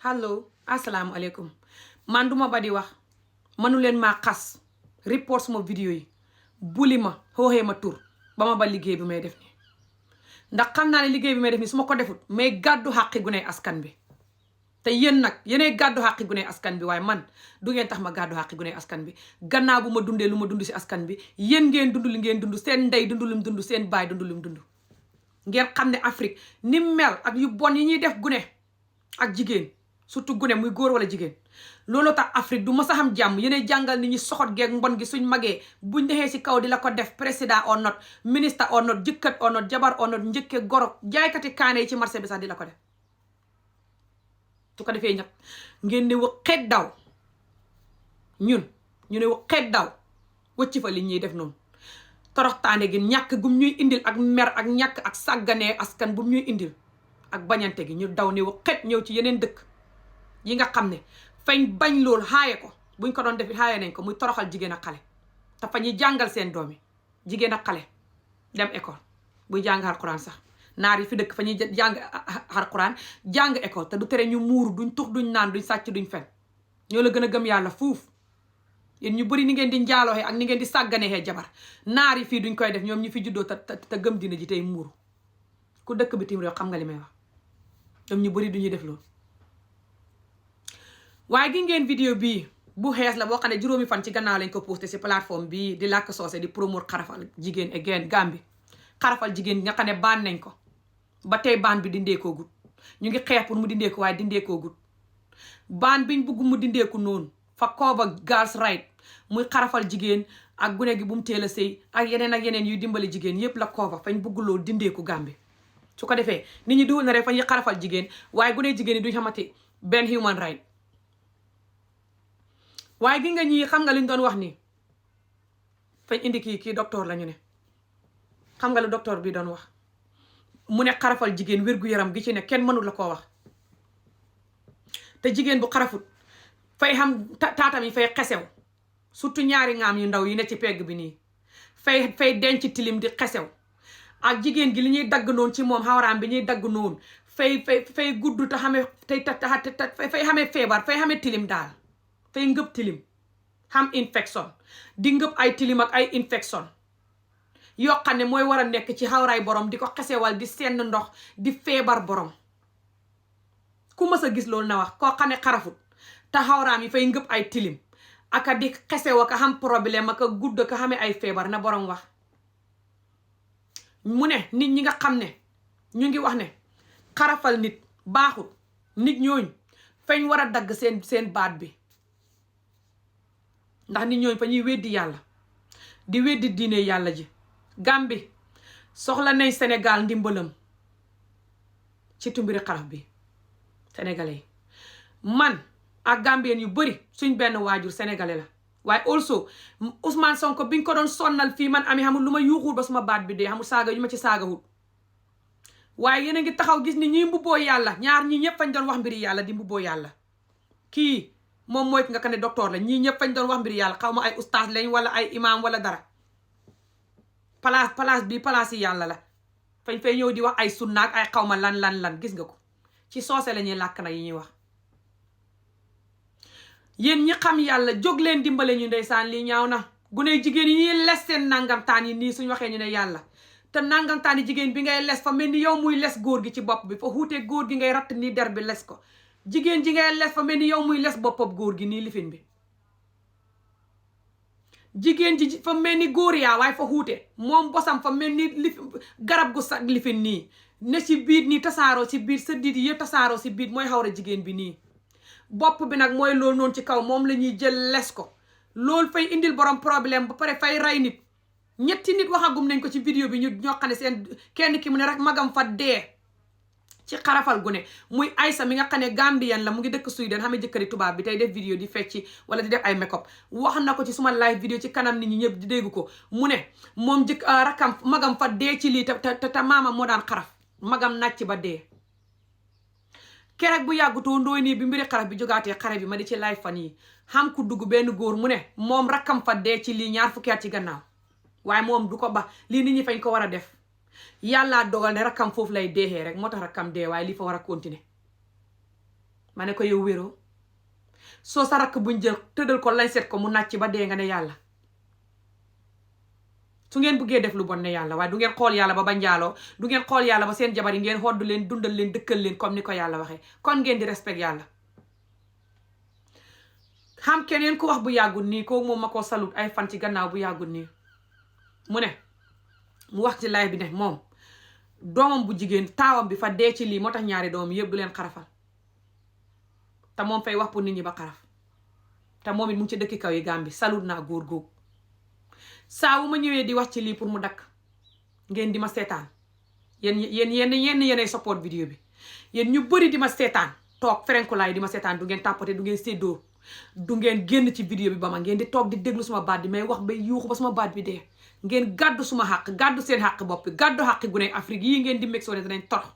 allo asalaamualeykum man duma ba di wax mënu leen maa xas report suma vidéo yi buli ma xooxee ma tur ba ma ba liggéey bi may def nii ndax xam naa ne liggéey bi may def nii su ma ko defut may gàddu xàqi guney askan bi te yéen nag yéenay gàddu xàqi guney askan bi waaye man du ngeen tax ma gàddu xàqi guney askan bi gannaaw bu ma dundee lu ma dund si askan bi yéen ngeen dund li ngeen dund seen ndey dund lim dund seen baay dund lim dund ngeen xam ne Afrique ni mel ak yu bon yi ñuy def gune ak jigéen surtout gune muy góor wala jigéen loolu tax Afrique du ma sa xam jàmm yéenay jàngal nit ñi soxot geeg mbon gi suñ magee buñ dexee si kaw di la ko def président or not ministre or not jëkkat or not jabar or not njëkke goro jaaykati kaane yi ci marché bi sax di la ko def su ko defee ñag ngeen ne wa xeet daw ñun ñu ne wa xeet daw wëcc fa li ñuy def noonu toroxtaane gi ñàkk gum ñuy indil ak mer ak ñàkk ak sàgganee askan bu ñuy indil ak bañante gi ñu daw ne wa xeet ñëw ci yeneen dëkk yi nga xam ne fañ bañ loolu xaaye ko buñ ko doon def xaaye nañ ko muy toroxal jigéen ak xale te fa ñuy jàngal seen doomi jigéen ak xale dem école buy jàng alxuraan sax naar yi fi dëkk fa ñuy jàng alxuraan jàng école te du tere ñu muuru duñ tux duñ naan duñ sàcc duñ fen ñoo la gën a gëm yàlla fuuf yéen ñu bëri ni ngeen di njaalooxee ak ni ngeen di sàgganeexee jabar naar yi fii duñ koy def ñoom ñu fi juddoo te gëm dina ji tey muuru ku dëkk bitim réew xam nga li may wax ñoom ñu bëri duñuy def loolu waaye gi ngeen vidéo bii bu xees la boo xam ne juróomi fan ci gannaaw lañ ko posté si plateforme bii di làkk soose di promouvoir xarafal jigéen again Gambie xarafal jigéen nga xam ne baan nañ ko ba tey baan bi dindeekoo gut ñu ngi xeex pour mu dindeeku waaye dindeekoo gut baan biñ bugg mu dindeeku noonu fa kooba girls right muy xarafal jigéen ak gune gi bu mu teel a sëy ak yeneen yuy dimbali jigéen yépp la kooba fañ bugg loolu dindeeku Gambie su ko defee nit ñi duwul na rek fa ñuy xarafal jigéen waaye gune jigéen yi duñ xamati benn human right waaye gi nga ñii xam nga liñ doon wax nii fañ indi kii docteur la ñu ne xam nga lu docteur bi doon wax mu ne xarafal jigéen wér-gu-yaram gi ci ne kenn mënul la koo wax te jigéen bu xarafut fay xam taatam yi fay xesew surtout ñaari ngaam yu ndaw yi ne ci pegg bi nii fay denc tilim di xesew ak jigéen gi li ñuy dagg noonu ci moom xawraam bi ñuy dagg noonu fay gudd te xamee fay xamee feebar fay xamee tilim daal fay ngëb tilim xam infection di ngëb ay tilim ak ay infection yoo xam ne mooy war a nekk ci xawraay borom di ko xesewal di senn ndox di feebar borom ku mës a gis loolu na wax koo xam ne xarafut te xawraam yi fay ngëb ay tilim aka di xesew aka xam problème aka gudd aka xamee ay feebar na borom wax mu ne nit ñi nga xam ne ñu ngi wax ne xarafal nit baaxut nit ñooñ fañ war a dagg seen baat bi ndax nit ñooñ fa ñuy weddi yàlla di weddi diine yàlla ji Gambie soxla nañ Sénégal ndimbalam ci tumbiri xaraf bi sénégalais yi man ak Gambien yu bëri suñ benn waajur sénégalais la waaye also Ousmane Sonko biñ ko doon sonnal fii man ami xamul lu ma yuuxul ba suma baat bi dee xamul saaga yu ma ci saagawul waaye yéen a ngi taxaw gis ni ñi mbubboo yàlla ñaar ñii ñëpp fañ doon wax mbiri yàlla di mbubboo yàlla kii moom mooy nga xam ne docteur la ñii ñëpp fañ doon wax mbiri yàlla xaw ma ay ustaas lañ wala ay imam wala dara place bi place yi yàlla la fañ fay ñëw di wax ay sunnaak ay xaw ma lan gis nga ko ci soose la ñuy làkk na yi ñuy wax yéen ñi xam yàlla jóg leen dimbale ñu ndeysaan lii ñaaw na gune jigéen yi ñuy les seen nangamtaan yi nii suñ waxee ñu ne yàlla te nangamtaan yi jigéen bi ngay les fa mel ni yow muy les góor gi ci bopp bi fa xuutee góor gi ngay ratt nii der bi les ko jigéen ji ngay les fa mel ni yow muy les boppam góor gi nii lifin bi jigéen ji fa mel ni góor yaa waaye fa xuute moom bosam fa mel ni garab gu sax lifin nii ne ci biir nii tasaaroo ci biir sa diit yëpp tasaaroo ci biir mooy xawra jigéen bi nii bopp bi nag mooy loolu noonu ci kaw moom la ñuy jël les ko loolu fay indil borom problème ba pare fay rey nit ñetti nit waxagum nañ ko ci vidéo bi ñu ñoo xam ne seen kenn ki mu ne rek magam fa dee ci xarafal gu ne muy Aysa mi nga xam ne Gambian la mu ngi dëkk Sweden xam ne jëkkëri tubaab bi tey def vidéo di fecci wala di def ay make-up wax na ko ci suma live vidéo ci kanam nit ñi ñëpp di dégg ko mu ne moom rakam magam fa dee ci lii te maamam moo daan xaraf magam nàcc ba dee keroog bu yàggutoo ndooy nii bi mbiri xaraf bi jógaatee xare bi ma di ci live fan yi xam ku dugg benn góor mu ne moom rakkam fa dee ci lii 2 fukki at ci gannaaw waaye moom du ko ba lii nit ñi fañ ko war a def yàlla dogal ne rakkam foofu lay deexee rek moo tax rakkam dee waaye lii fa war a continuer ma ne ko yow wéroo soo sa rakk buñ jël tëddal ko lañ set ko mu nàcc ba dee nga ne yàlla. su ngeen buggee def lu bon ne yàlla waaye du ngeen xool yàlla ba njaaloo du ngeen xool yàlla ba seen jabar yi ngeen xoddu leen dundal leen dëkkal leen comme ni ko yàlla waxee kon ngeen di respect yàlla. xam keneen ku wax bu yàggul nii ko moom ma ko salut ay fan ci gannaaw bu yàggul nii mu wax ci live bi ne moom doomam bu jigéen taawam bi fa dee ci lii moo tax ñaari doomam yëpp du leen xarafal te moom fay wax pour nit ñi ba xaraf te moom it mu ngi ci dëkki kaw yi Gàmbi salut naa góor googu saa wu ma ñëwee di wax ci lii pour mu dakk ngeen di ma seetaan yéenay support vidéo bi yéen ñu bëri di ma seetaan toog ferenkulaay di ma seetaan du ngeen tàppate du ngeen séddoo du ngeen génn ci vidéo bi ba ma ngeen di toog di déglu suma baat bi may wax ba yuuxu ba suma baat bi dee ngeen gàddu suma xàq gàddu seen xàq bopp gàddu xàqi gune Afrique yii ngeen di meg soo ne danañ torox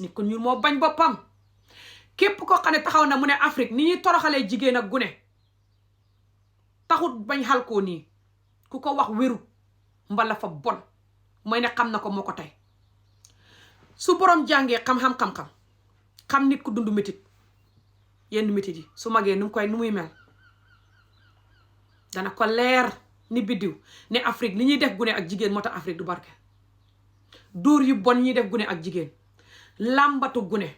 nit ku ñuul moo bañ boppam képp koo xam ne taxaw na mu ne Afrique ni ñuy toroxalee jigéen ak gune taxut bañ xal koo nii ku ko wax wéru mbala fa bon mooy ne xam na ko moo ko tey su borom jàngee xam-xam xam nit ku dund métit yenn métit yi su magee nu muy mel dana ko leer ni biddiw ne Afrique li ñuy def gune ak jigéen moo tax Afrique du barke dóor yu bon ñuy def gune ak jigéen làmbatu gune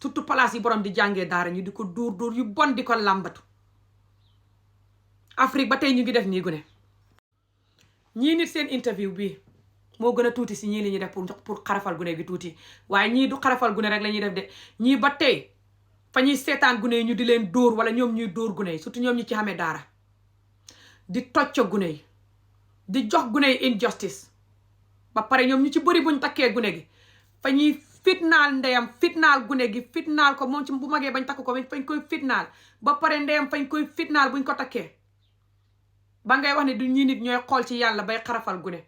surtout place yi borom di jàngee daara ñu di ko dóor yu bon di ko làmbatu Afrique ba tey ñu ngi def nii gune ñii nit seen interview bi moo gën a tuuti si ñii li ñuy def pour xarafal gune gi tuuti waaye ñii du xarafal gune rek la ñuy def de ñii ba tey fa ñuy seetaan gune yi ñu di leen dóor wala ñoom ñuy dóor gune yi surtout ñoom ñi ci xamee daara di tocco gune yi di jox gune yi injustice ba pare ñoom ñu ci bëri buñ takkee gune gi fa ñuy fitnaal ndeyam fitnaal gune gi fitnaal ko moom ci bu magee bañ takk ko fañ koy fitnaal ba pare ndeyam fañ koy fitnaal buñ ko takkee ba ngay wax ne du ñii nit ñooy xool ci yàlla bay xarafal gune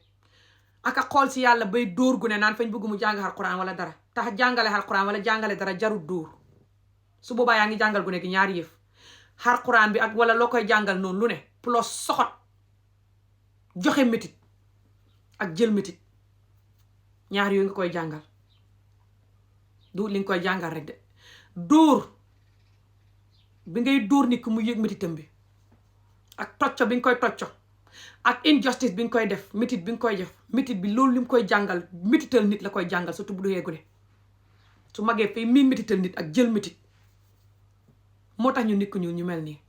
aka xool ci yàlla bay dóor gune naan fañ bëgg mu jàng alxuraan wala dara tax jàngale alxuraan wala jàngale dara jarut dóor su boobaa yaa ngi jàngal gune gi ñaari yëf alxuraan bi ak wala loo koy jàngal noonu lu ne plus soxot joxe métit ak jël métit ñaar yooyu nga koy jàngal du li nga koy jàngal rek de dóor bi ngay dóor nit ku mu yëg métitam bi ak tocco bi nga koy tocco ak injustice bi nga koy def métit bi nga koy def métit bi loolu li mu koy jàngal métital nit la koy jàngal surtout bu dee gune su magee fay mii métital nit ak jël métit moo tax ñu nit ku ñu mel nii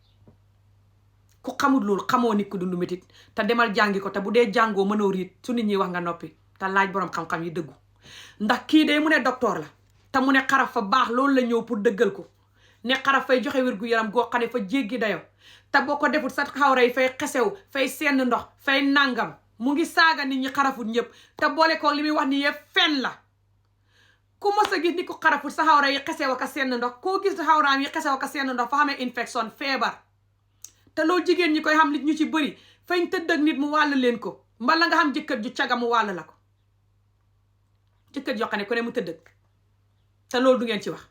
ku xamul loolu xamoo nit ku dund métit te demal jàngi ko te bu dee jàngoo mënoo riit su nit ñi wax nga noppi te laaj boroom xam-xam yi dëggu ndax kii de mu ne docteur la te mu ne xaraf fa baax loolu la ñëw pour dëggal ko ne xaraf fay joxe wér gu yaram goo xam ne fa jéggi dayo te boo ko defut sa xawra yi fay xesew fay senn ndox fay nangam mu ngi saaga nit ñi xarafut ñëpp te boole ko li muy wax ni yëpp fen la ku mos a gis ni ko xarafut sa xawra yi xesew ak senn ndox koo gis xawraam yi xesew ak senn ndox fa xamee infection feebar te loolu jigéen ñi koy xam nit ñu ci bëri fañ tëdd ak nit mu wàll leen ko mbala nga xam jëkkër ju caga mu wàll la ko jëkkër joo xam ne ku ne mu tëdd ak te loolu du ngeen ci wax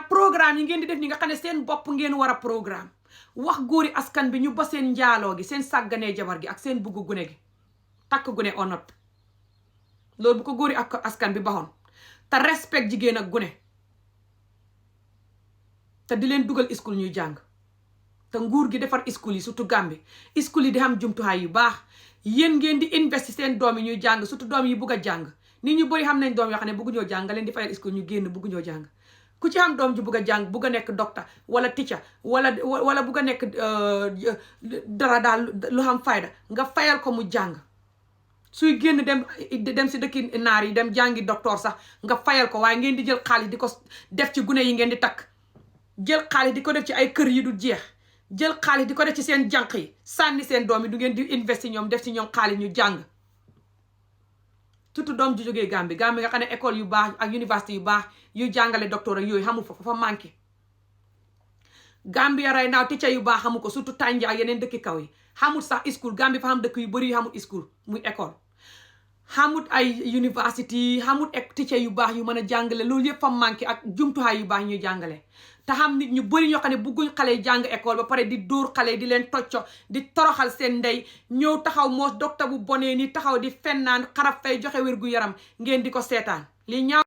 programme yi ngeen di def ni nga xam ne seen bopp ngeen war a programme wax góori askan bi ñu ba seen njaaloo gi seen sàgganee jabar gi ak seen buggu gune gi takk gune onot loolu bu ko góori ak askan bi baxoon te respect jigéen ak gune te di leen dugal school ñuy jàng te nguur gi defar school yi surtout Gambie school yi di xam jumtuwaay yu baax yéen ngeen di investi seen doom yi ñuy jàng surtout doom yi bugg a jàng nit ñu bëri xam nañ doom yoo xam ne buggu ñoo jàng nga leen di fayal school ñu génn buggu ñoo jàng ku ci am doom ji bugg a jàng bugg a nekk docteur wala teacher wala bugg a nekk dara daal lu xam fayda nga fayal ko mu jàng suy génn dem si dëkki naar yi dem jàngi docteur sax nga fayal ko waaye ngeen di jël xaalis di ko def ci gune yi ngeen di takk jël xaalis di ko def ci ay kër yi du jeex jël xaalis di ko def ci seen jànq yi sànni seen doom yi du ngeen di investi ñoom def ci ñoom xaalis ñu jàng surtout doom ju jógee Gambie nga xam ne école yu baax ak université yu baax yu jàngale docteur ak yooyu xamul fa manqué Gambia right now teacher yu baax xamu ko surtout Tanja ak yeneen dëkki kaw yi xamul sax school Gambie fa xam dëkk yu bëri yu xamul school muy école xamut ay university xamut teacher yu baax yu mën a jàngale loolu yëpp fa manqué ak jumtuwaay yu baax ñuy jàngale te xam nit ñu bëri ñoo xam ne bugguñ xale yi jàng école ba pare di dóor xale yi di leen tocco di toroxal seen ndey ñëw taxaw moos docteur bu bonee ni taxaw di fennaan xarab fay joxe wér gu yaram ngeen di ko seetaan li ñaaw